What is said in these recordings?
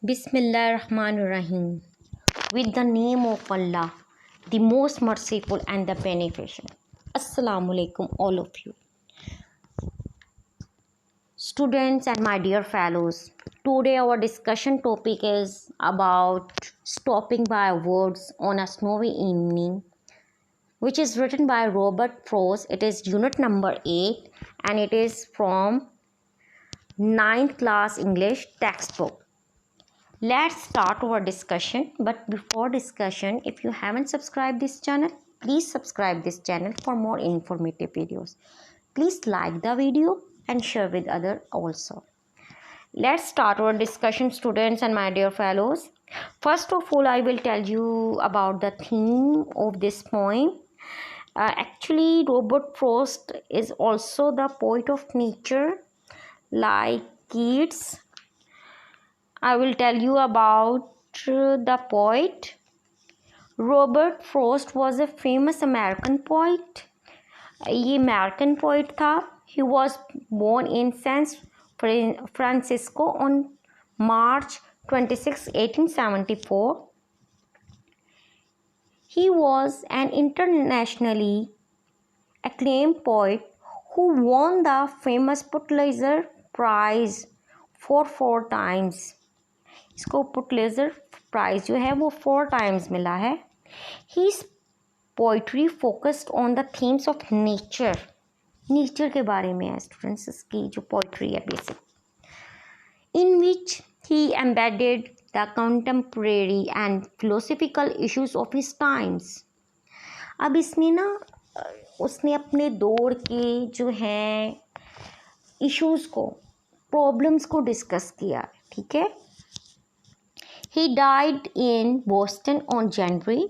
Bismillahirrahmanirrahim. With the name of Allah, the most merciful and the beneficent. Assalamu alaikum, all of you. Students and my dear fellows, today our discussion topic is about stopping by words on a snowy evening, which is written by Robert Frost. It is unit number 8 and it is from 9th class English textbook. Let's start our discussion. But before discussion, if you haven't subscribed this channel, please subscribe this channel for more informative videos. Please like the video and share with others also. Let's start our discussion, students and my dear fellows. First of all, I will tell you about the theme of this poem. Actually, Robert Frost is also the poet of nature like Keats. I will tell you about the poet. Robert Frost was a famous American poet. ये American poet था. He was born in San Francisco on March 26, 1874. He was an internationally acclaimed poet who won the famous Pulitzer Prize for 4 times. इसको पुटलेजर prize जो है वो 4 times मिला है. His poetry focused on the themes of nature. Nature के बारे में है स्टूडेंट्स इसकी जो पोइट्री है basic, in which he embedded the contemporary and philosophical issues of his times. अब इसमें ना उसने अपने दौर के जो हैं इश्यूज़ को, प्रॉब्लम्स को डिस्कस किया. ठीक है. He died in Boston on January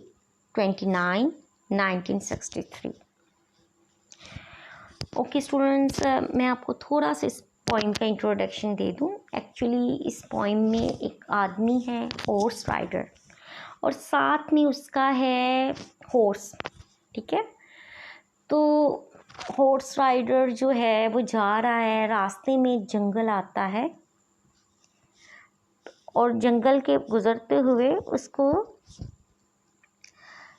29, 1963. Okay students, मैं आपको थोड़ा सा इस पोइम का इंट्रोडक्शन दे दूं. एक्चुअली इस पोइम में एक आदमी है हॉर्स राइडर और साथ में उसका है हॉर्स. ठीक है. तो हॉर्स राइडर जो है वो जा रहा है, रास्ते में जंगल आता है और जंगल के गुज़रते हुए उसको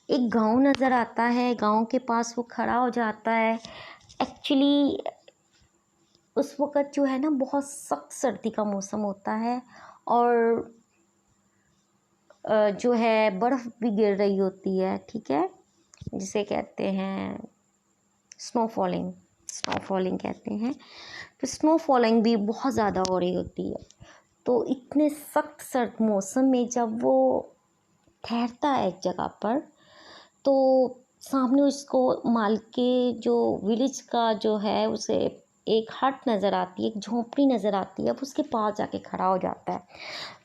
एक गांव नज़र आता है. गांव के पास वो खड़ा हो जाता है. एक्चुअली उस वक़्त जो है ना बहुत सख्त सर्दी का मौसम होता है और जो है बर्फ़ भी गिर रही होती है. ठीक है. जिसे कहते हैं स्नोफॉलिंग कहते हैं. तो स्नोफॉलिंग भी बहुत ज़्यादा हो रही होती है. तो इतने सख्त सर्द मौसम में जब वो ठहरता है एक जगह पर, तो सामने उसको माल के जो विलेज का जो है उसे एक हट नज़र आती है, एक झोंपड़ी नज़र आती है. अब उसके पास जाके खड़ा हो जाता है.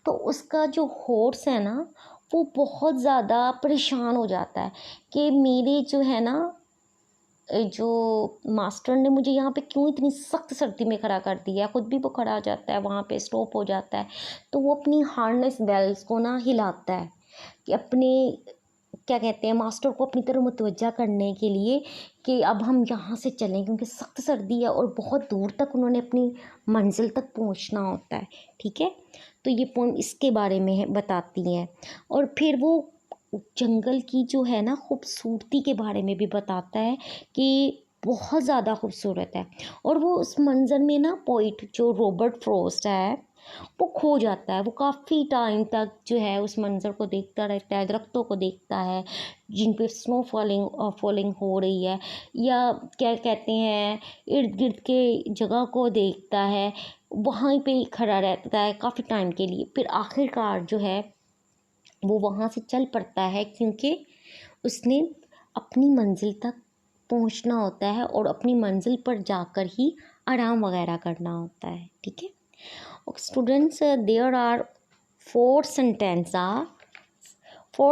तो उसका जो हॉर्स है ना वो बहुत ज़्यादा परेशान हो जाता है कि मेरे जो है ना जो मास्टर ने मुझे यहाँ पे क्यों इतनी सख्त सर्दी में खड़ा कर दिया. ख़ुद भी वो खड़ा हो जाता है, वहाँ पे स्टॉप हो जाता है. तो वो अपनी हार्नेस बेल्स को ना हिलाता है कि अपने क्या कहते हैं मास्टर को अपनी तरफ मुतवज्जा करने के लिए कि अब हम यहाँ से चलें, क्योंकि सख्त सर्दी है और बहुत दूर तक उन्होंने अपनी मंजिल तक पहुँचना होता है. ठीक है. तो ये पोएम इसके बारे में है, बताती है. और फिर वो जंगल की जो है ना खूबसूरती के बारे में भी बताता है कि बहुत ज़्यादा खूबसूरत है. और वो उस मंज़र में ना पोइट जो रॉबर्ट फ्रॉस्ट है वो खो जाता है. वो काफ़ी टाइम तक जो है उस मंज़र को देखता रहता है, दरख्तों को देखता है जिन पे स्नो फॉलिंग हो रही है, या क्या कहते हैं इर्द गिर्द के जगह को देखता है. वहाँ पे खड़ा रहता है काफ़ी टाइम के लिए. फिर आखिरकार जो है वो वहाँ से चल पड़ता है क्योंकि उसने अपनी मंजिल तक पहुँचना होता है और अपनी मंजिल पर जाकर ही आराम वगैरह करना होता है. ठीक है. Students, there are 4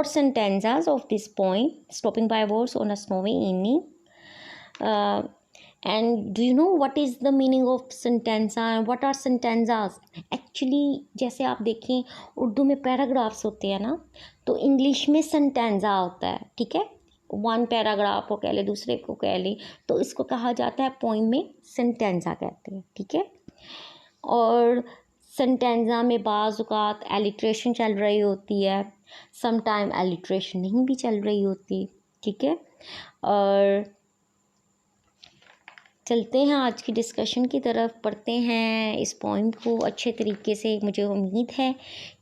sentences of this poem, stopping by words on a snowy evening. And do you know what is the meaning of stanza and what are stanzas? Actually जैसे आप देखें उर्दू में पैराग्राफ्स होते हैं ना, तो इंग्लिश में सेंटेंजा होता है. ठीक है. 1 पैराग्राफ को कह ले, दूसरे को कह ले, तो इसको कहा जाता है पोइम में सेंटेंजा कहते हैं. ठीक है. और सेंटेंजा में बाज़ औक़ात एलिट्रेशन चल रही होती है, सम टाइम एलिट्रेशन नहीं भी चल रही होती, ठीक है। और चलते हैं आज की डिस्कशन की तरफ, पढ़ते हैं इस पोइम को अच्छे तरीके से। मुझे उम्मीद है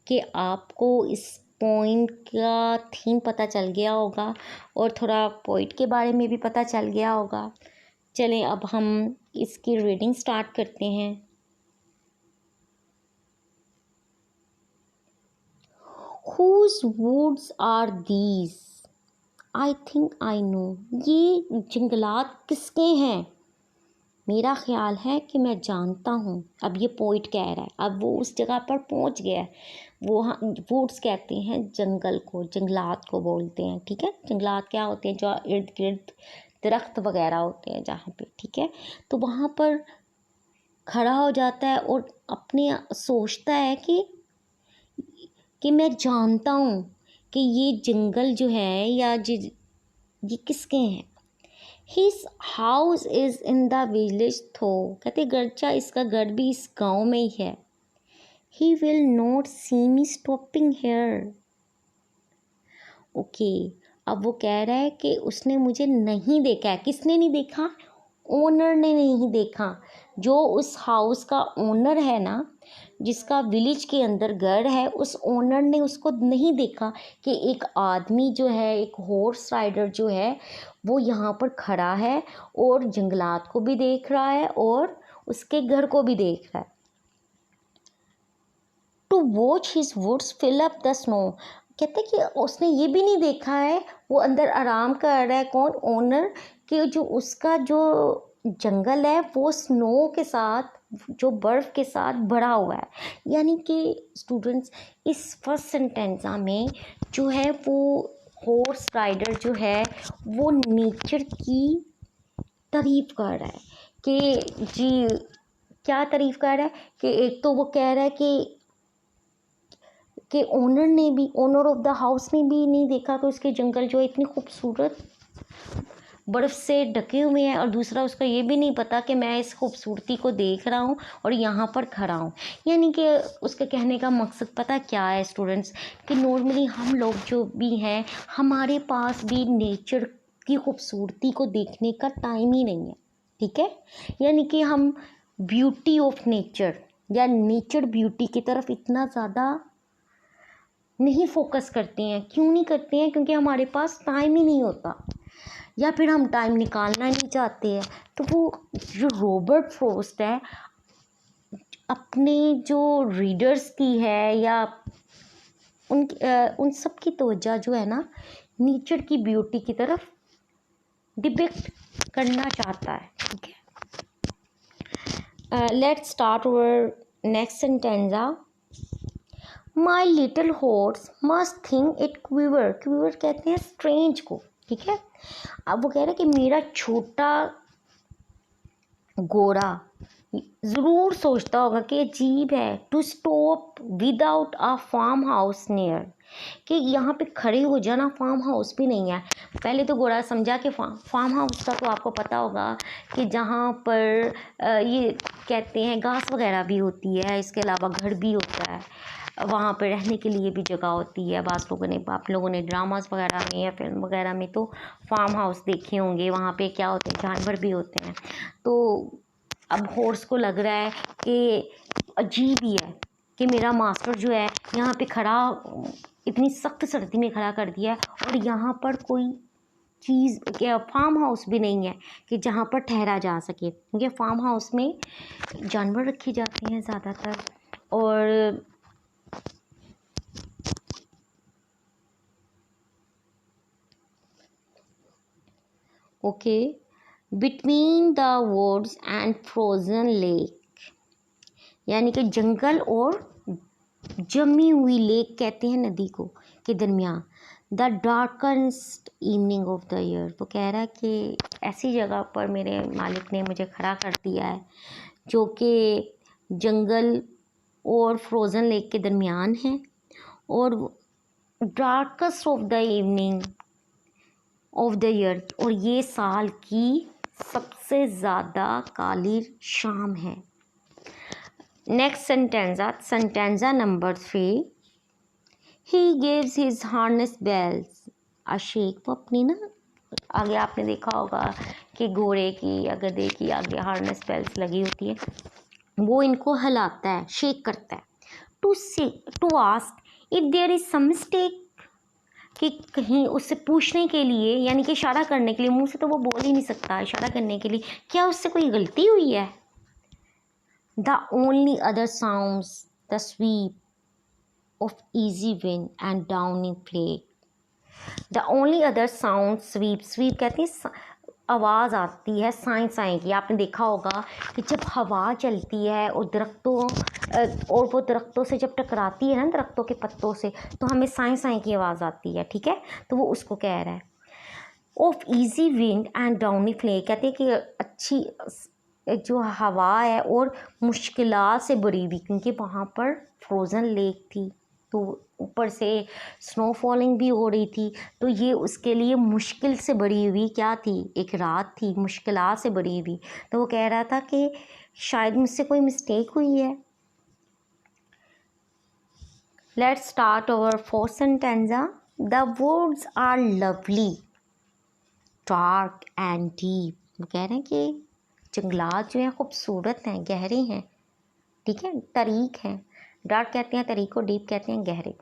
कि आपको इस पोइम का थीम पता चल गया होगा और थोड़ा पोइट के बारे में भी पता चल गया होगा। चलें अब हम इसकी रीडिंग स्टार्ट करते हैं। Whose woods are these? I think I know. ये जंगलात किसके हैं? मेरा ख्याल है कि मैं जानता हूँ। अब ये पोइट कह रहा है, अब वो उस जगह पर पहुँच गया है। वो वुड्स कहते हैं जंगल को, जंगलात को बोलते हैं, ठीक है। जंगलात क्या होते हैं? जो इर्द गिर्द दरख्त वगैरह होते हैं जहाँ पे, ठीक है। तो वहाँ पर खड़ा हो जाता है और अपने सोचता है कि मैं जानता हूँ कि ये जंगल जो है या ये किसके हैं। His house is in the village थो, कहते गर्चा इसका घर भी इस गांव में ही है। He will not see me stopping here. Okay, अब वो कह रहा है कि उसने मुझे नहीं देखा है। किसने नहीं देखा? ओनर ने नहीं देखा। जो उस हाउस का ओनर है ना, जिसका विलेज के अंदर घर है, उस ओनर ने उसको नहीं देखा कि एक आदमी जो है, एक हॉर्स राइडर जो है, वो यहाँ पर खड़ा है और जंगलात को भी देख रहा है और उसके घर को भी देख रहा है। To watch his woods fill up the snow, कहते कि उसने ये भी नहीं देखा है, वो अंदर आराम कर रहा है। कौन? ओनर, कि जो उसका जो जंगल है वो स्नो के साथ, जो बर्फ़ के साथ भरा हुआ है। यानी कि स्टूडेंट्स, इस फर्स्ट सेंटेंसा में जो है वो हॉर्स राइडर जो है वो नेचर की तारीफ़ कर रहा है कि जी, क्या तारीफ़ कर रहा है कि एक तो वो कह रहा है कि ओनर ऑफ द हाउस ने भी नहीं देखा कि उसके जंगल जो है इतनी खूबसूरत बर्फ़ से ढके हुए हैं, और दूसरा उसका ये भी नहीं पता कि मैं इस खूबसूरती को देख रहा हूँ और यहाँ पर खड़ा हूँ। यानी कि उसके कहने का मकसद पता क्या है स्टूडेंट्स, कि नॉर्मली हम लोग जो भी हैं, हमारे पास भी नेचर की खूबसूरती को देखने का टाइम ही नहीं है, ठीक है। यानी कि हम ब्यूटी ऑफ नेचर या नेचर ब्यूटी की तरफ इतना ज़्यादा नहीं फोकस करते हैं। क्यों नहीं करते हैं? क्योंकि हमारे पास टाइम ही नहीं होता, या फिर हम टाइम निकालना नहीं चाहते हैं। तो वो जो रॉबर्ट फ्रॉस्ट है, अपने जो रीडर्स की है या उन सब की तवज्जो जो है ना, नेचर की ब्यूटी की तरफ डिपिक्ट करना चाहता है, ठीक है। Let's start our next sentence. My little horse must think it quiver, quiver कहते हैं स्ट्रेंज को, ठीक है। अब वो कह रहे हैं कि मेरा छोटा घोड़ा ज़रूर सोचता होगा कि अजीब है। To stop without a farm house near, कि यहाँ पे खड़े हो जाना, फार्म हाउस भी नहीं है। पहले तो घोड़ा समझा कि फार्म हाउस का तो आपको पता होगा कि जहाँ पर ये कहते हैं घास वगैरह भी होती है, इसके अलावा घर भी होता है, वहाँ पर रहने के लिए भी जगह होती है। आप लोगों ने ड्रामास वगैरह में या फिल्म वगैरह में तो फार्म हाउस देखे होंगे, वहाँ पे क्या होते हैं, जानवर भी होते हैं। तो अब हॉर्स को लग रहा है कि अजीब ही है कि मेरा मास्टर जो है यहाँ पे खड़ा, इतनी सख्त सर्दी में खड़ा कर दिया है, और यहाँ पर कोई चीज़ क्या फार्म हाउस भी नहीं है कि जहाँ पर ठहरा जा सके, क्योंकि फार्म हाउस में जानवर रखे जाते हैं ज़्यादातर। और okay, between the woods and frozen lake, यानी कि जंगल और जमी हुई लेक कहते हैं नदी को, के दरमियान। The darkest evening of the year, वो कह रहा है कि ऐसी जगह पर मेरे मालिक ने मुझे खड़ा कर दिया है जो कि जंगल और फ्रोज़न लेक के दरमियान है, और darkest of the evening of the year, और ये साल की सबसे ज़्यादा काली शाम है। Next sentence number 3, he gives his harness bells. A shake वो अपनी ना, आगे आपने देखा होगा कि घोड़े की या गधे की आगे हार्नेस बेल्स लगी होती है, वो इनको हिलाता है, शेक करता है, to ask if there is some mistake, कि कहीं उससे पूछने के लिए, यानी कि इशारा करने के लिए, मुंह से तो वो बोल ही नहीं सकता, इशारा करने के लिए क्या उससे कोई गलती हुई है। The only other sounds the sweep of easy wind and downy flake. The only other sound sweep कहते हैं आवाज़ आती है साई साई की। आपने देखा होगा कि जब हवा चलती है और और वो दरख्तों से जब टकराती है ना, दरख्तों के पत्तों से, तो हमें साई साई की आवाज़ आती है, ठीक है। तो वो उसको कह रहा है। Of easy wind and downy flake, कहते हैं कि अच्छी जो हवा है और मुश्किलात से भरी हुई, क्योंकि वहाँ पर फ्रोज़न लेक थी, तो ऊपर से स्नो फॉलिंग भी हो रही थी, तो ये उसके लिए मुश्किल से भरी हुई क्या थी, एक रात थी, मुश्किलात से भरी हुई। तो वो कह रहा था कि शायद मुझसे कोई मिस्टेक हुई है। Let's start our fourth sentence. The words are lovely dark and deep. वो कह रहे हैं कि जंगलात जो हैं खूबसूरत हैं, गहरे हैं, ठीक है, तरीक हैं। डार्क कहते हैं तरीक को, डीप कहते हैं गहरे।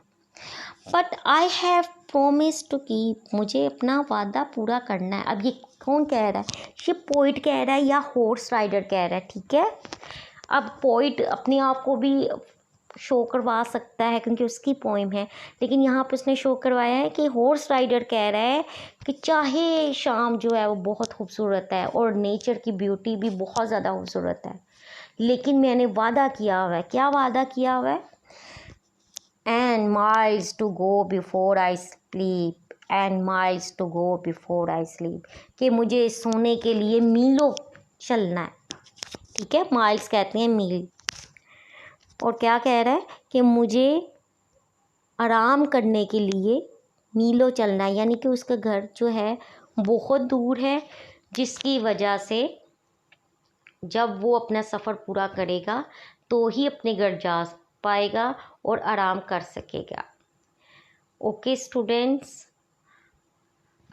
But I have promise to keep, मुझे अपना वादा पूरा करना है। अब ये कौन कह रहा है, ये पोइट कह रहा है या हॉर्स राइडर कह रहा है, ठीक है। अब पोइट अपने आप को भी शो करवा सकता है क्योंकि उसकी पोइम है, लेकिन यहाँ पर उसने शो करवाया है कि हॉर्स राइडर कह रहा है कि चाहे शाम जो है वो बहुत खूबसूरत है और नेचर की ब्यूटी भी बहुत ज़्यादा खूबसूरत है, लेकिन मैंने वादा किया हुआ है। क्या वादा किया हुआ है? And miles to go before I sleep, and miles to go before I sleep, कि मुझे सोने के लिए मीलों चलना है, ठीक है। माइल्स कहते हैं मील। और क्या कह रहा है कि मुझे आराम करने के लिए मीलों चलना है, यानी कि उसका घर जो है बहुत दूर है, जिसकी वजह से जब वो अपना सफ़र पूरा करेगा तो ही अपने घर जा पाएगा और आराम कर सकेगा। Okay students,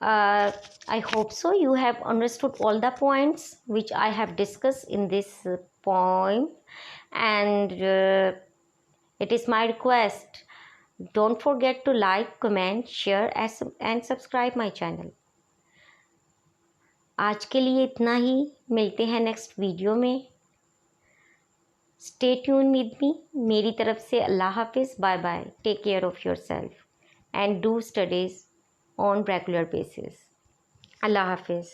I hope so you have understood all the points which I have discussed in this poem, and it is my request, don't forget to like, comment, share and subscribe my channel. आज के लिए इतना ही, मिलते हैं next video में। Stay tune with me. मेरी तरफ से अल्लाह हाफिज़, bye bye, take care of yourself and do studies on regular basis. अल्लाह हाफिज़।